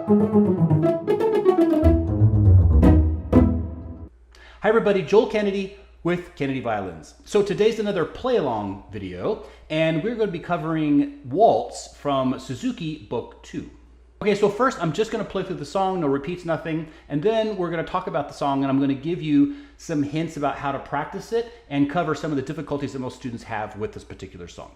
Hi everybody, Joel Kennedy with Kennedy Violins. So today's another play-along video, and we're going to be covering Waltz from Suzuki Book 2. Okay, so first I'm just going to play through the song, no repeats, nothing, and then we're going to talk about the song, and I'm going to give you some hints about how to practice it and cover some of the difficulties that most students have with this particular song.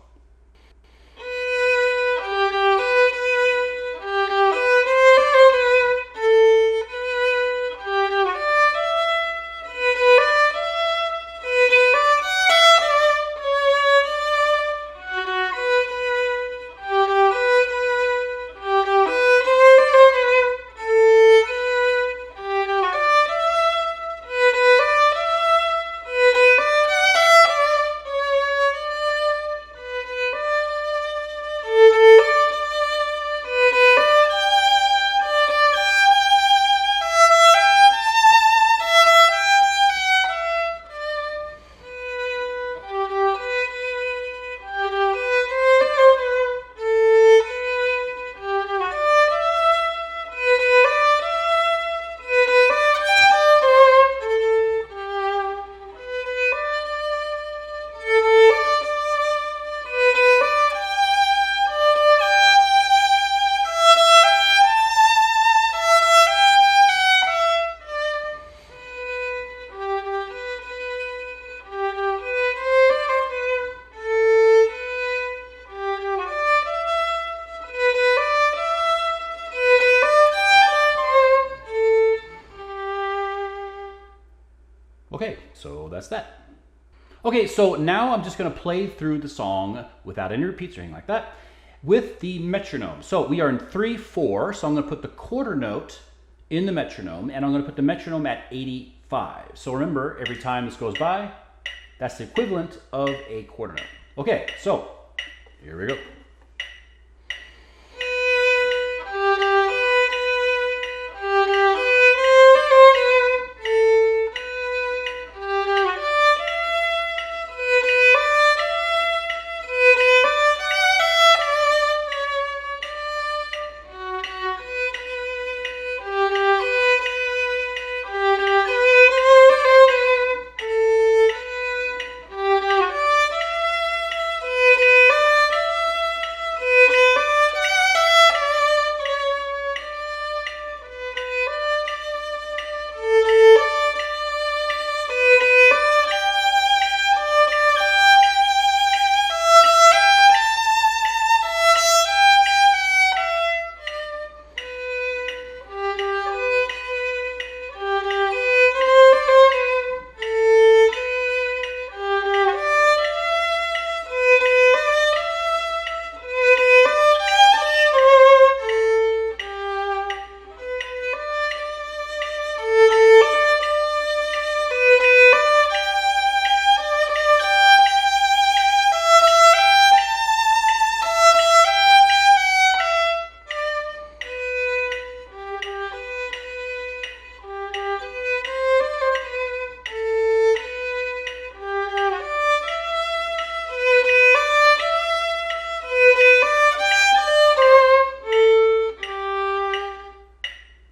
Okay, so that's that. Okay, so now I'm just going to play through the song without any repeats or anything like that with the metronome. So we are in 3/4, so I'm going to put the quarter note in the metronome, and I'm going to put the metronome at 85. So remember, every time this goes by, that's the equivalent of a quarter note. Okay, so here we go.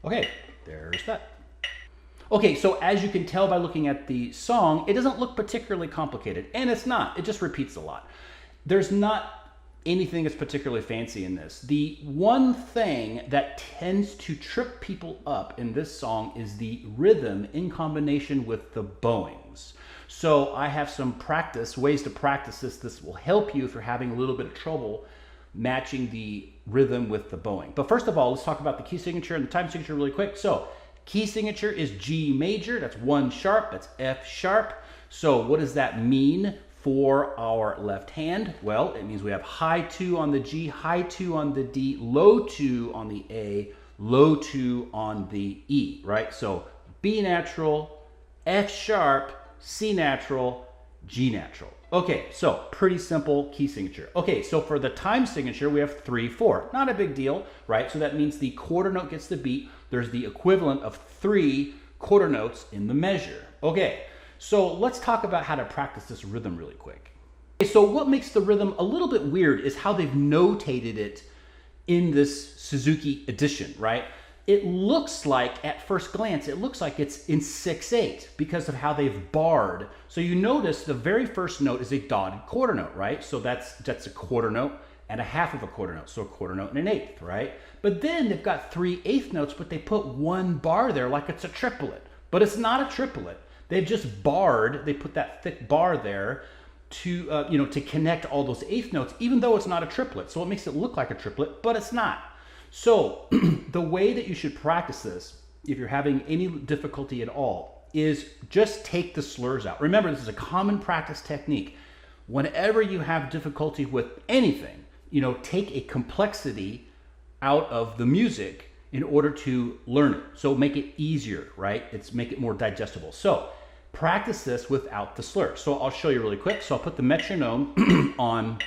Okay, there's that. Okay, so as you can tell by looking at the song, it doesn't look particularly complicated, and it's not. It just repeats a lot. There's not anything that's particularly fancy in this. The one thing that tends to trip people up in this song is the rhythm in combination with the bowings. So I have some ways to practice this. This will help you if you're having a little bit of trouble matching the rhythm with the bowing. But first of all, let's talk about the key signature and the time signature really quick. So key signature is G major, that's 1 sharp, that's F sharp. So what does that mean for our left hand? Well, it means we have high 2 on the G, high 2 on the D, low 2 on the A, low 2 on the E, right? So B natural, F sharp, C natural, G natural. Okay, so pretty simple key signature. Okay, so for the time signature, we have 3/4. Not a big deal, right? So that means the quarter note gets the beat. There's the equivalent of 3 quarter notes in the measure. Okay, so let's talk about how to practice this rhythm really quick. Okay, so what makes the rhythm a little bit weird is how they've notated it in this Suzuki edition, right? it looks like, at first glance, it looks like it's in 6/8 because of how they've barred. So you notice the very first note is a dotted quarter note, right? So that's a quarter note and a half of a quarter note, so a quarter note and an eighth, right? But then they've got 3/8 notes, but they put one bar there like it's a triplet. But it's not a triplet. They've just barred, they put that thick bar there to, to connect all those eighth notes, even though it's not a triplet. So it makes it look like a triplet, but it's not. So the way that you should practice this, if you're having any difficulty at all, is just take the slurs out. Remember, this is a common practice technique. Whenever you have difficulty with anything, take a complexity out of the music in order to learn it. So make it easier, right? Make it more digestible. So practice this without the slur. So I'll show you really quick. So I'll put the metronome on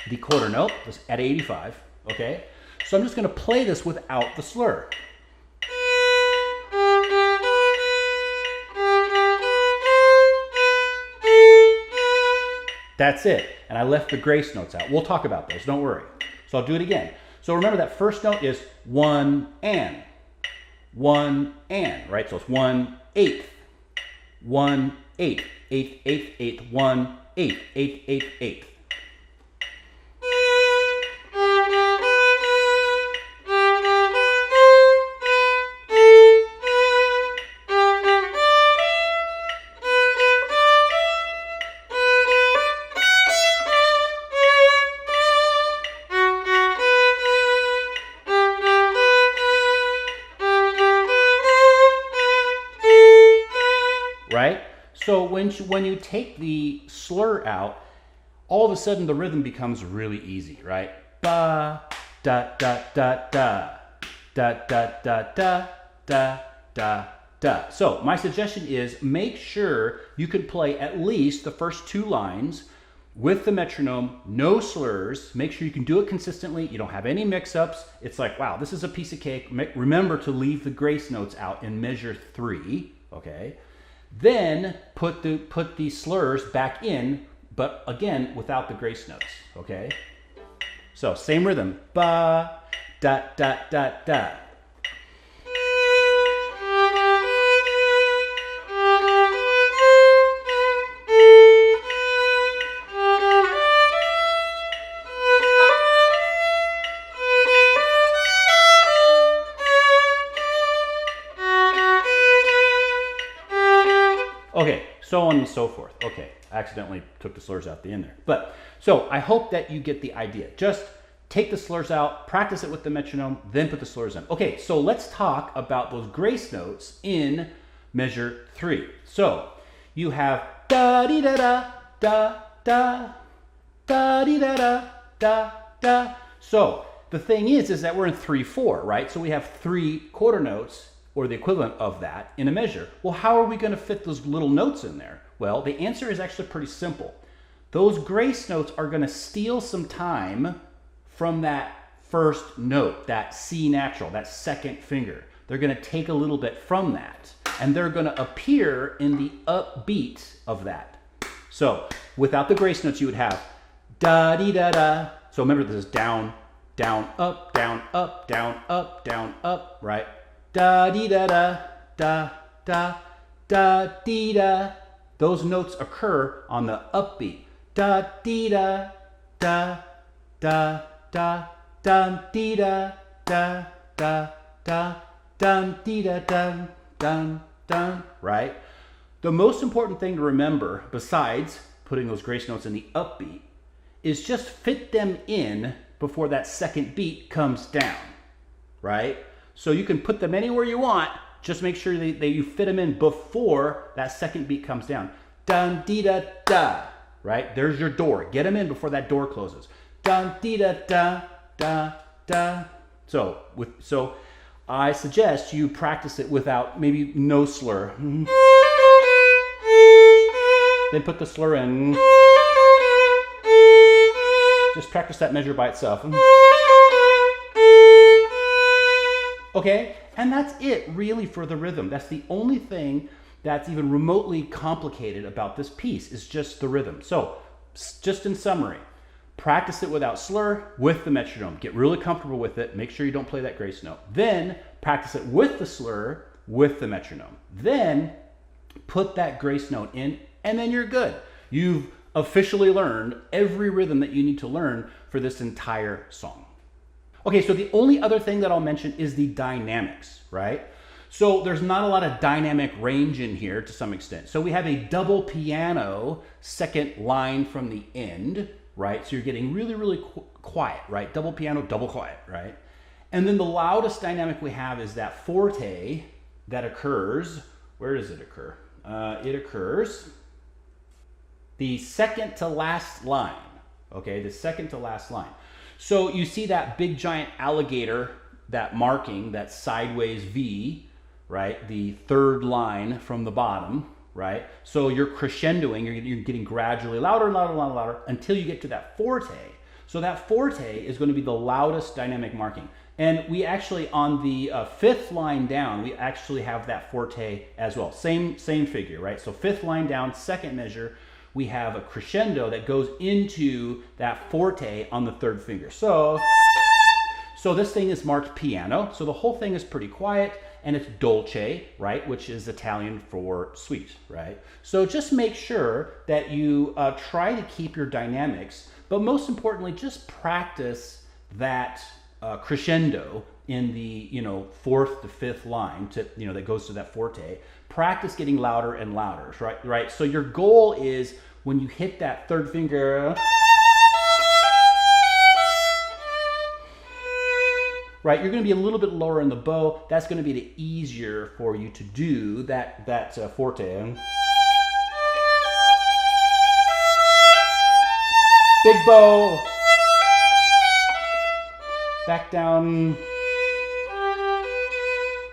the quarter note at 85, okay? So I'm just gonna play this without the slur. That's it. And I left the grace notes out. We'll talk about those, don't worry. So I'll do it again. So remember that first note is 1 and, right? So it's 1/8, 1/8, 8th, 8th, 8th, 1/8, 8th, 8th, 8th. Right? So when you take the slur out, all of a sudden the rhythm becomes really easy, right? Ba, da, da, da, da, da, da, da, da, da, da, da. So my suggestion is make sure you can play at least the first 2 lines with the metronome, no slurs. Make sure you can do it consistently. You don't have any mix-ups. It's like, wow, this is a piece of cake. Remember to leave the grace notes out in measure 3, okay? Then put the slurs back in, but again, without the grace notes, okay? So same rhythm, ba, da, da, da, da. Okay, so on and so forth. Okay, I accidentally took the slurs out the end there. But, so I hope that you get the idea. Just take the slurs out, practice it with the metronome, then put the slurs in. Okay, so let's talk about those grace notes in measure 3. So, you have da-dee-da-da, da-da, da-dee-da-da, da-da. So, the thing is that we're in 3/4, right? So we have 3 quarter notes, or the equivalent of that, in a measure. Well, how are we going to fit those little notes in there? Well, the answer is actually pretty simple. Those grace notes are going to steal some time from that first note, that C natural, that second finger. They're going to take a little bit from that, and they're going to appear in the upbeat of that. So, without the grace notes, you would have da-dee-da-da. So remember, this is down, down, up, down, up, down, up, down, up, right? Da-dee-da-da, da, da-dee-da. Those notes occur on the upbeat. Da-dee-da, da, da, dun-dee-da, da, dun-dee-da, dun, right? The most important thing to remember, besides putting those grace notes in the upbeat, is just fit them in before that second beat comes down, right? So you can put them anywhere you want, just make sure that you fit them in before that second beat comes down. Dun, dee, da, da, right? There's your door. Get them in before that door closes. Dun, dee, da, da, da, da. So I suggest you practice it without, maybe no slur. Then put the slur in. Just practice that measure by itself. Okay, and that's it really for the rhythm. That's the only thing that's even remotely complicated about this piece, is just the rhythm. So, just in summary, Practice it without slur, with the metronome. Get really comfortable with it. Make sure you don't play that grace note. Then practice it with the slur, with the metronome. Then put that grace note in, and then you're good. You've officially learned every rhythm that you need to learn for this entire song. Okay, so the only other thing that I'll mention is the dynamics, right? So there's not a lot of dynamic range in here to some extent. So we have a double piano second line from the end, right? So you're getting really, really quiet, right? Double piano, double quiet, right? And then the loudest dynamic we have is that forte that occurs. Where does it occur? It occurs the second to last line, okay? The second to last line. So you see that big giant alligator, that marking, that sideways V, right? The third line from the bottom, right? So you're crescendoing, you're getting gradually louder and louder and louder and louder until you get to that forte. So that forte is going to be the loudest dynamic marking. And we actually, on the fifth line down, we actually have that forte as well. Same figure, right? So fifth line down, second measure, we have a crescendo that goes into that forte on the third finger. So this thing is marked piano. So the whole thing is pretty quiet, and it's dolce, right? Which is Italian for sweet, right? So just make sure that you try to keep your dynamics, but most importantly, just practice that crescendo in the fourth to fifth line to that goes to that forte. Practice getting louder and louder, right? So your goal is when you hit that third finger, right, you're going to be a little bit lower in the bow. That's going to be the easier for you to do that forte. Big bow. Back down.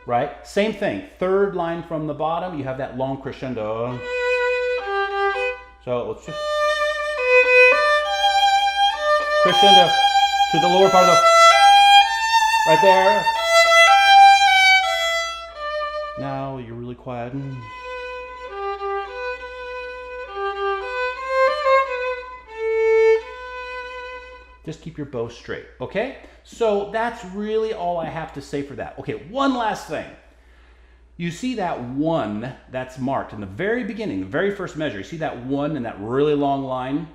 Right? Same thing. Third line from the bottom, you have that long crescendo. So let's just crescendo to the lower part of the right there. Now you're really quiet. Just keep your bow straight, okay? So that's really all I have to say for that. Okay, one last thing. You see that one that's marked in the very beginning, the very first measure. You see that one and that really long line?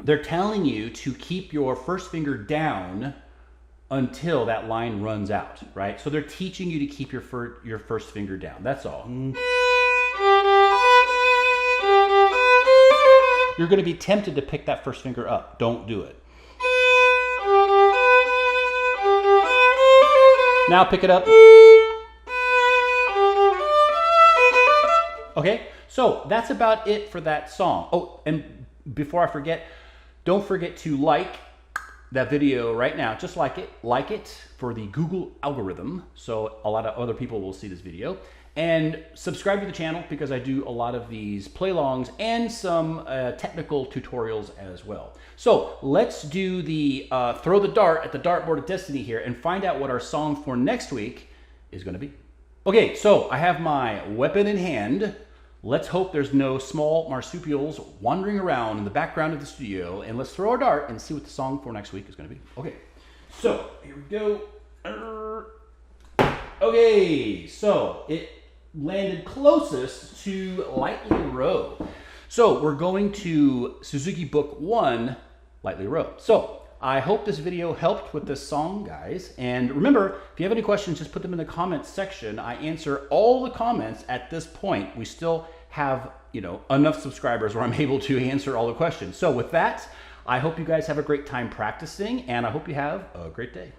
They're telling you to keep your first finger down until that line runs out, right? So they're teaching you to keep your first finger down. That's all. You're going to be tempted to pick that first finger up. Don't do it. Now pick it up. Okay, so that's about it for that song. Oh, and before I forget, don't forget to like that video right now. Just like it for the Google algorithm, so a lot of other people will see this video. And subscribe to the channel because I do a lot of these play-alongs and some technical tutorials as well. So let's do the throw the dart at the dartboard of destiny here and find out what our song for next week is going to be. Okay, so I have my weapon in hand. Let's hope there's no small marsupials wandering around in the background of the studio, and let's throw a dart and see what the song for next week is going to be. Okay, so here we go. Okay, so it landed closest to Lightly Row. So we're going to Suzuki Book 1, Lightly Row. So I hope this video helped with this song, guys. And remember, if you have any questions, just put them in the comments section. I answer all the comments at this point. We still have, enough subscribers where I'm able to answer all the questions. So with that, I hope you guys have a great time practicing, and I hope you have a great day.